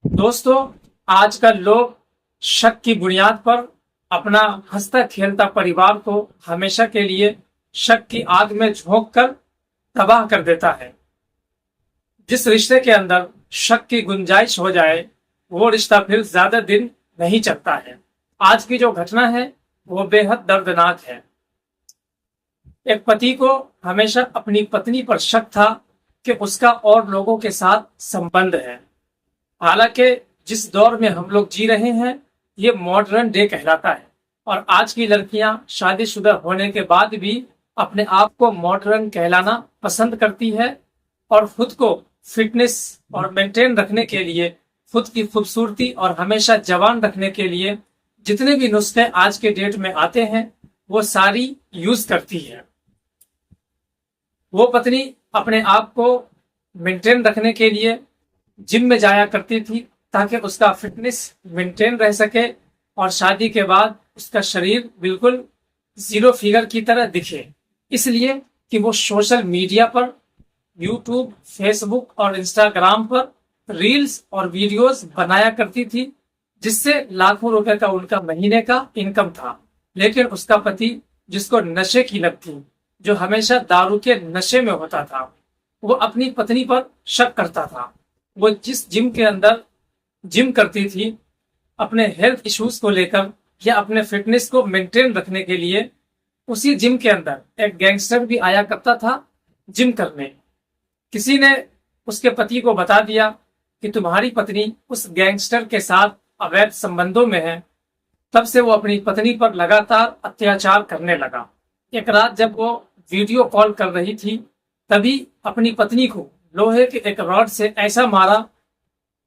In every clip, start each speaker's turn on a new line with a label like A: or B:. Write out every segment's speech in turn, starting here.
A: दोस्तों, आजकल लोग शक की बुनियाद पर अपना हंसता खेलता परिवार को हमेशा के लिए शक की आग में झोंक कर तबाह कर देता है। जिस रिश्ते के अंदर शक की गुंजाइश हो जाए, वो रिश्ता फिर ज्यादा दिन नहीं चलता है। आज की जो घटना है वो बेहद दर्दनाक है। एक पति को हमेशा अपनी पत्नी पर शक था कि उसका और लोगों के साथ संबंध है। हालांकि जिस दौर में हम लोग जी रहे हैं, ये मॉडर्न डे कहलाता है और आज की लड़कियां शादीशुदा होने के बाद भी अपने आप को मॉडर्न कहलाना पसंद करती है और खुद को फिटनेस और मेंटेन रखने के लिए, खुद की खूबसूरती और हमेशा जवान रखने के लिए जितने भी नुस्खे आज के डेट में आते हैं वो सारी यूज करती है। वो पत्नी अपने आप को मेंटेन रखने के लिए जिम में जाया करती थी ताकि उसका फिटनेस मेंटेन रह सके और शादी के बाद उसका शरीर बिल्कुल जीरो फिगर की तरह दिखे, इसलिए कि वो सोशल मीडिया पर, यूट्यूब, फेसबुक और इंस्टाग्राम पर रील्स और वीडियोस बनाया करती थी, जिससे लाखों रुपए का उनका महीने का इनकम था। लेकिन उसका पति, जिसको नशे की लत थी, जो हमेशा दारू के नशे में होता था, वो अपनी पत्नी पर शक करता था। वो जिस जिम के अंदर जिम करती थी, अपने हेल्थ इश्यूज को लेकर या अपने फिटनेस को मेंटेन रखने के लिए, उसी जिम के अंदर एक गैंगस्टर भी आया करता था जिम करने। किसी ने उसके पति को बता दिया कि तुम्हारी पत्नी उस गैंगस्टर के साथ अवैध संबंधों में है। तब से वो अपनी पत्नी पर लगातार अत्याचार करने लगा। एक रात जब वो वीडियो कॉल कर रही थी, तभी अपनी पत्नी को लोहे के एक रॉड से ऐसा मारा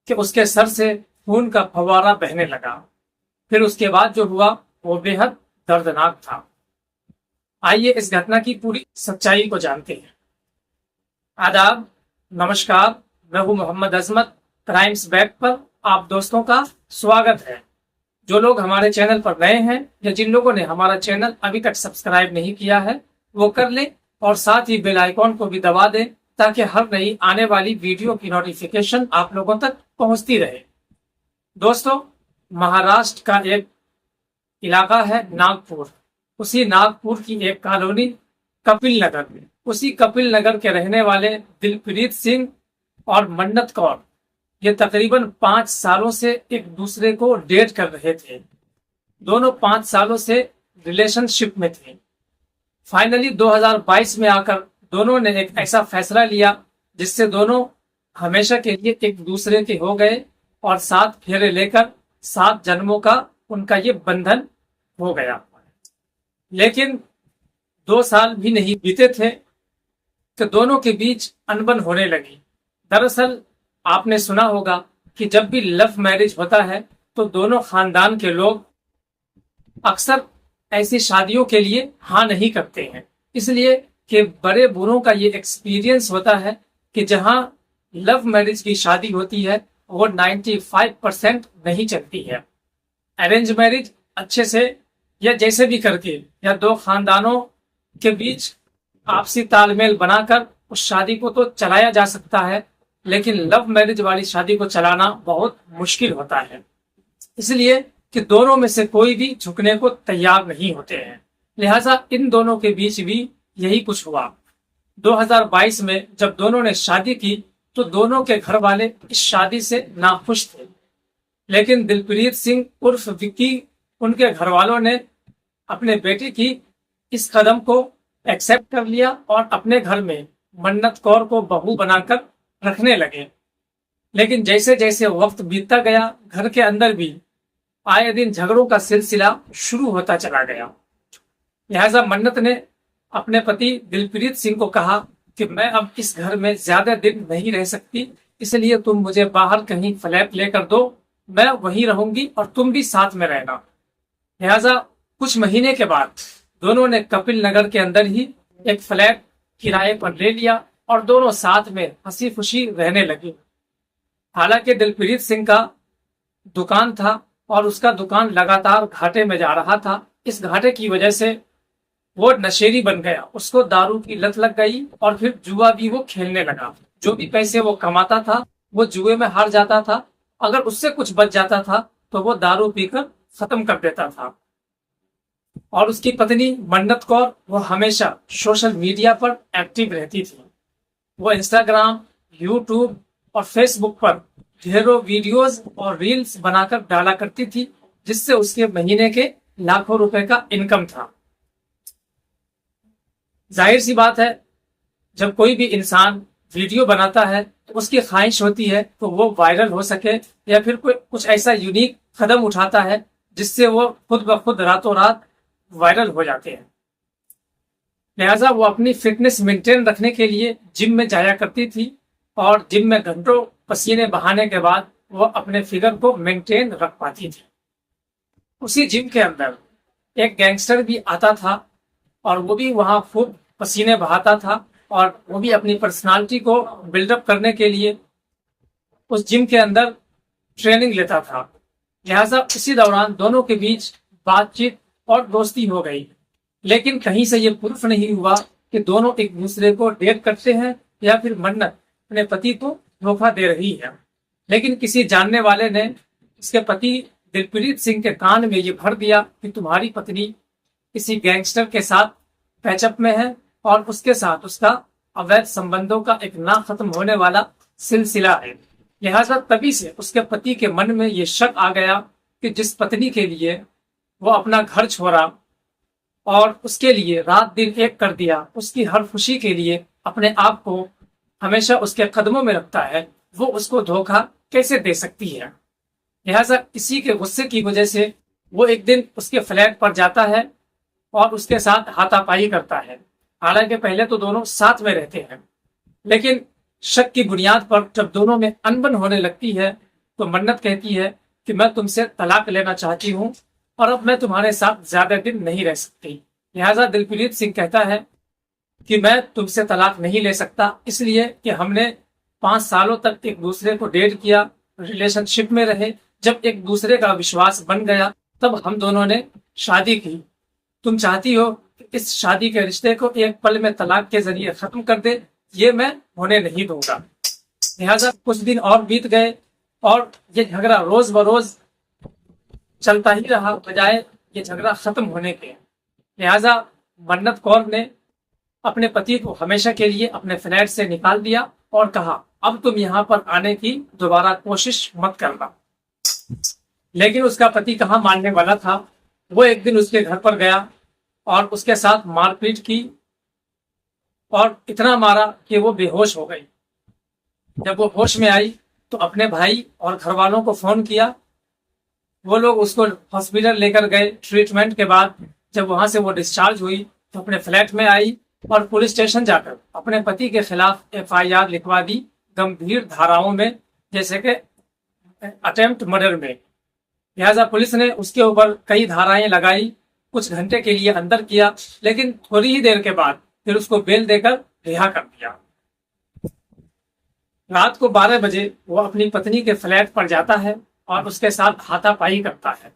A: कि उसके सर से खून का फव्वारा बहने लगा। फिर उसके बाद जो हुआ वो बेहद दर्दनाक था। आइए इस घटना की पूरी सच्चाई को जानते हैं। आदाब, नमस्कार, मैं हूं मोहम्मद अजमत। क्राइम्स बैक पर आप दोस्तों का स्वागत है। जो लोग हमारे चैनल पर नए हैं या जिन लोगों ने हमारा चैनल अभी तक सब्सक्राइब नहीं किया है, वो कर लें और साथ ही बेल आइकॉन को भी दबा दें ताकि हर नई आने वाली वीडियो की नोटिफिकेशन आप लोगों तक पहुंचती रहे। दोस्तों, महाराष्ट्र का एक इलाका है नागपुर। उसी नागपुर की एक कॉलोनी कपिल नगर में, उसी कपिल नगर के रहने वाले दिलप्रीत सिंह और मन्नत कौर, ये तकरीबन 5 सालों से एक दूसरे को डेट कर रहे थे। दोनों 5 सालों से रिलेशनशिप में थे। फाइनली 2022 में आकर दोनों ने एक ऐसा फैसला लिया जिससे दोनों हमेशा के लिए एक दूसरे के हो गए और 7 फेरे लेकर 7 जन्मों का उनका ये बंधन हो गया। लेकिन 2 साल भी नहीं बीते थे कि दोनों के बीच अनबन होने लगी। दरअसल आपने सुना होगा कि जब भी लव मैरिज होता है तो दोनों खानदान के लोग अक्सर ऐसी शादियों के लिए हाँ नहीं करते हैं, इसलिए कि बड़े बूढ़ों का ये एक्सपीरियंस होता है कि जहां लव मैरिज की शादी होती है वो 95% नहीं चलती है। अरेंज मैरिज अच्छे से या जैसे भी करके या 2 खानदानों के बीच आपसी तालमेल बनाकर उस शादी को तो चलाया जा सकता है, लेकिन लव मैरिज वाली शादी को चलाना बहुत मुश्किल होता है, इसलिए कि दोनों में से कोई भी झुकने को तैयार नहीं होते हैं। लिहाजा इन दोनों के बीच भी यही कुछ हुआ। 2022 में जब दोनों ने शादी की तो दोनों के घर वाले इस शादी से नाखुश थे, लेकिन दिलप्रीत सिंह उर्फ विक्की, उनके घर वालों ने अपने बेटे की इस कदम को एक्सेप्ट कर लिया और अपने घर में मन्नत कौर को बहू बनाकर रखने लगे। लेकिन जैसे जैसे वक्त बीतता गया, घर के अंदर भी आए दिन झगड़ों का सिलसिला शुरू होता चला गया। लिहाजा मन्नत ने अपने पति दिलप्रीत सिंह को कहा कि मैं अब इस घर में ज्यादा दिन नहीं रह सकती, इसलिए तुम मुझे बाहर कहीं फ्लैट लेकर दो, मैं वहीं रहूंगी और तुम भी साथ में रहना। लिहाजा कुछ महीने के बाद दोनों ने कपिल नगर के अंदर ही एक फ्लैट किराए पर ले लिया और दोनों साथ में हंसी खुशी रहने लगे। हालांकि दिलप्रीत सिंह का दुकान था और उसका दुकान लगातार घाटे में जा रहा था। इस घाटे की वजह से वो नशेड़ी बन गया, उसको दारू की लत लग गई और फिर जुआ भी वो खेलने लगा। जो भी पैसे वो कमाता था वो जुए में हार जाता था अगर उससे कुछ बच जाता था तो वो दारू पीकर खत्म कर देता था। और उसकी पत्नी मन्नत कौर वो हमेशा सोशल मीडिया पर एक्टिव रहती थी। वो इंस्टाग्राम, यूट्यूब और फेसबुक पर ढेरों वीडियोस और रील्स बनाकर डाला करती थी, जिससे उसके महीने के लाखों रुपए का इनकम था। जाहिर सी बात है, जब कोई भी इंसान वीडियो बनाता है तो उसकी ख्वाहिश होती है तो वो वायरल हो सके या फिर कोई कुछ ऐसा यूनिक कदम उठाता है जिससे वो खुद ब खुद रातों रात वायरल हो जाते हैं। लिहाजा वो अपनी फिटनेस मेंटेन रखने के लिए जिम में जाया करती थी और जिम में घंटों पसीने बहाने के बाद वो अपने फिगर को मेंटेन रख पाती थी। उसी जिम के अंदर एक गैंगस्टर भी आता था और वो भी वहां खूब पसीने बहाता था और वो भी अपनी पर्सनालिटी को बिल्डअप करने के लिए उस जिम के अंदर ट्रेनिंग लेता था। लिहाजा इसी दौरान दोनों के बीच बातचीत और दोस्ती हो गई, लेकिन कहीं से ये प्रूफ नहीं हुआ कि दोनों एक दूसरे को डेट करते हैं या फिर मन्नत अपने पति को धोखा दे रही है। लेकिन किसी जानने वाले ने इसके पति दिलप्रीत सिंह के कान में ये भर दिया कि तुम्हारी पत्नी किसी गैंगस्टर के साथ पैचअप में है और उसके साथ उसका अवैध संबंधों का एक ना खत्म होने वाला सिलसिला है। लिहाजा तभी से उसके पति के मन में ये शक आ गया कि जिस पत्नी के लिए वो अपना घर छोड़ा और उसके लिए रात दिन एक कर दिया, उसकी हर खुशी के लिए अपने आप को हमेशा उसके कदमों में रखता है, वो उसको धोखा कैसे दे सकती है। लिहाजा इसी के गुस्से की वजह से वो एक दिन उसके फ्लैट पर जाता है और उसके साथ हाथापाई करता है। हालांकि पहले तो दोनों साथ में रहते हैं, लेकिन शक की बुनियाद पर जब दोनों में अनबन होने लगती है तो मन्नत कहती है कि मैं तुमसे तलाक लेना चाहती हूँ और अब मैं तुम्हारे साथ ज्यादा दिन नहीं रह सकती। लिहाजा दिलप्रीत सिंह कहता है कि मैं तुमसे तलाक नहीं ले सकता, इसलिए कि हमने 5 सालों तक एक दूसरे को डेट किया, रिलेशनशिप में रहे। जब एक दूसरे का विश्वास बन गया तब हम दोनों ने शादी की। तुम चाहती हो कि इस शादी के रिश्ते को एक पल में तलाक के जरिए खत्म कर दे, ये मैं होने नहीं दूंगा। लिहाजा कुछ दिन और बीत गए और ये झगड़ा रोज बरोज चलता ही रहा, बजाय ये झगड़ा खत्म होने के। लिहाजा मन्नत कौर ने अपने पति को हमेशा के लिए अपने फ्लैट से निकाल दिया और कहा अब तुम यहाँ पर आने की दोबारा कोशिश मत करना। लेकिन उसका पति कहाँ मानने वाला था। वो एक दिन उसके घर पर गया और उसके साथ मारपीट की और इतना मारा कि वो बेहोश हो गई। जब वो होश में आई तो अपने भाई और घर वालों को फोन किया। वो लोग उसको हॉस्पिटल लेकर गए। ट्रीटमेंट के बाद जब वहां से वो डिस्चार्ज हुई तो अपने फ्लैट में आई और पुलिस स्टेशन जाकर अपने पति के खिलाफ FIR लिखवा दी गंभीर धाराओं में, जैसे कि अटेम्प्ट मर्डर में। लिहाजा पुलिस ने उसके ऊपर कई धाराएं लगाई, कुछ घंटे के लिए अंदर किया, लेकिन थोड़ी ही देर के बाद फिर उसको बेल देकर रिहा कर दिया। रात को 12 बजे वो अपनी पत्नी के फ्लैट पर जाता है और उसके साथ हाथापाई करता है।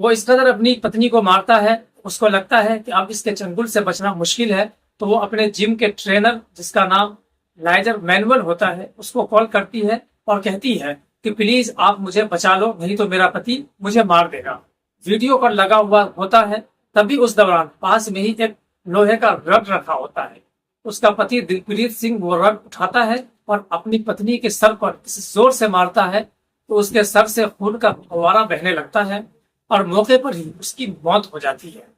A: वो इस कदर अपनी पत्नी को मारता है, उसको लगता है कि अब इसके चंगुल से बचना मुश्किल है, तो वो अपने जिम के ट्रेनर जिसका नाम लाइजर मैनुअल होता है उसको कॉल करती है और कहती है कि प्लीज आप मुझे बचा लो, नहीं तो मेरा पति मुझे मार देगा। वीडियो पर लगा हुआ होता है, तभी उस दौरान पास में ही एक लोहे का रड रखा होता है। उसका पति दिलप्रीत सिंह वो रड उठाता है और अपनी पत्नी के सर पर इस जोर से मारता है तो उसके सर से खून का फव्वारा बहने लगता है और मौके पर ही उसकी मौत हो जाती है।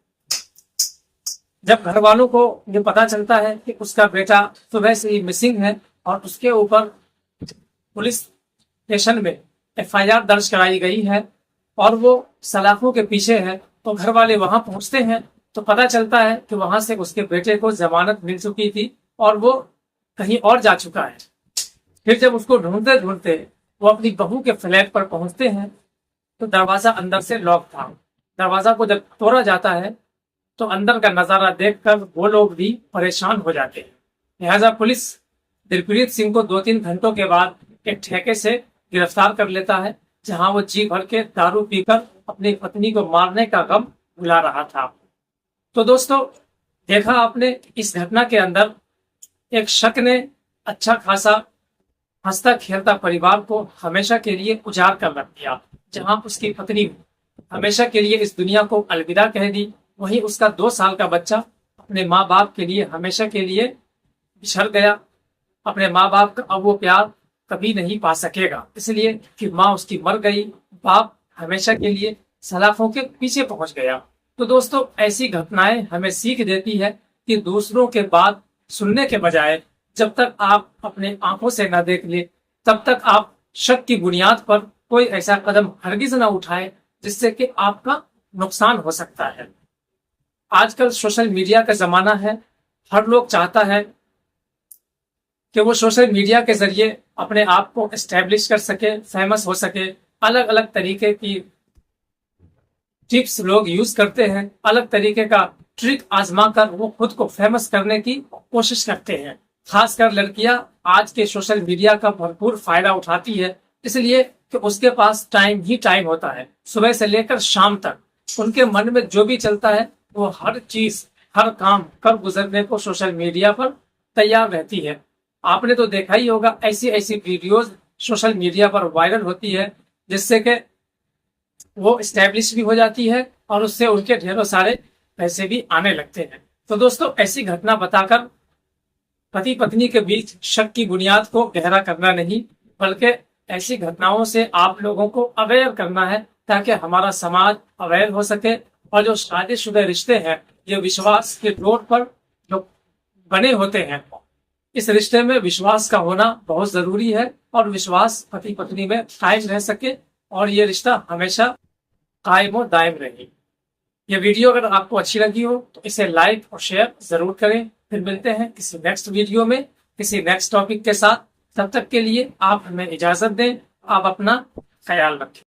A: जब घर वालों को ये पता चलता है कि उसका बेटा सुबह से ही मिसिंग है और उसके ऊपर पुलिस स्टेशन में FIR दर्ज कराई गई है और वो सलाखों के पीछे है, तो घर वाले वहां पहुंचते हैं तो पता चलता है कि वहां से उसके बेटे को जमानत मिल चुकी थी और वो कहीं और जा चुका है। फिर जब उसको ढूंढते ढूंढते वो अपनी बहू के फ्लैट पर पहुंचते हैं तो दरवाजा अंदर से लॉक था। दरवाजा को जब तोड़ा जाता है तो अंदर का नजारा देखकर वो लोग भी परेशान हो जाते हैं। लिहाजा पुलिस दिलप्रीत सिंह को 2-3 घंटों के बाद एक ठेके से गिरफ्तार कर लेता है, जहां वो जी भर के दारू पीकर अपनी पत्नी को मारने का गम भुला रहा था। तो दोस्तों, देखा आपने, इस घटना के अंदर एक शक ने अच्छा खासा हंसता खेलता परिवार को हमेशा के लिए उजाड़ कर रख दिया। जहां उसकी पत्नी हमेशा के लिए इस दुनिया को अलविदा कह दी, वहीं उसका 2 साल का बच्चा अपने माँ बाप के लिए हमेशा के लिए बिछड़ गया। अपने माँ बाप का अब वो प्यार कभी नहीं पा सकेगा, इसलिए कि माँ उसकी मर गई, बाप हमेशा के लिए सलाखों के पीछे पहुंच गया। तो दोस्तों, ऐसी घटनाएं हमें सीख देती है कि दूसरों के बात सुनने के बजाय जब तक आप अपने आंखों से न देख ले, तब तक आप शक की बुनियाद पर कोई ऐसा कदम हरगिज न उठाए जिससे कि आपका नुकसान हो सकता है। आजकल सोशल मीडिया का जमाना है। हर लोग चाहता है कि वो सोशल मीडिया के जरिए अपने आप को एस्टेब्लिश कर सके, फेमस हो सके। अलग अलग तरीके की टिप्स लोग यूज करते हैं, अलग तरीके का ट्रिक आजमा कर वो खुद को फेमस करने की कोशिश करते हैं। खासकर लड़कियां आज के सोशल मीडिया का भरपूर फायदा उठाती है, इसलिए कि उसके पास टाइम ही टाइम होता है। सुबह से लेकर शाम तक उनके मन में जो भी चलता है वो हर चीज, हर काम कर गुजरने को सोशल मीडिया पर तैयार रहती है। आपने तो देखा ही होगा, ऐसी ऐसी वीडियोस सोशल मीडिया पर वायरल होती है जिससे कि वो स्टैब्लिश भी हो जाती है और उससे उनके ढेरों सारे पैसे भी आने लगते हैं। तो दोस्तों, ऐसी घटना बताकर पति पत्नी के बीच शक की बुनियाद को गहरा करना नहीं, बल्कि ऐसी घटनाओं से आप लोगों को अवेयर करना है, ताकि हमारा समाज अवेयर हो सके। और जो शादीशुदा रिश्ते हैं, ये विश्वास के तौर पर जो बने होते हैं, इस रिश्ते में विश्वास का होना बहुत जरूरी है और विश्वास पति पत्नी में कायम रह सके और ये रिश्ता हमेशा कायम और दायम रहे। ये वीडियो अगर आपको अच्छी लगी हो तो इसे लाइक और शेयर जरूर करें। फिर मिलते हैं किसी नेक्स्ट वीडियो में, किसी नेक्स्ट टॉपिक के साथ। तब तक के लिए आप हमें इजाजत दें। आप अपना ख्याल रखें।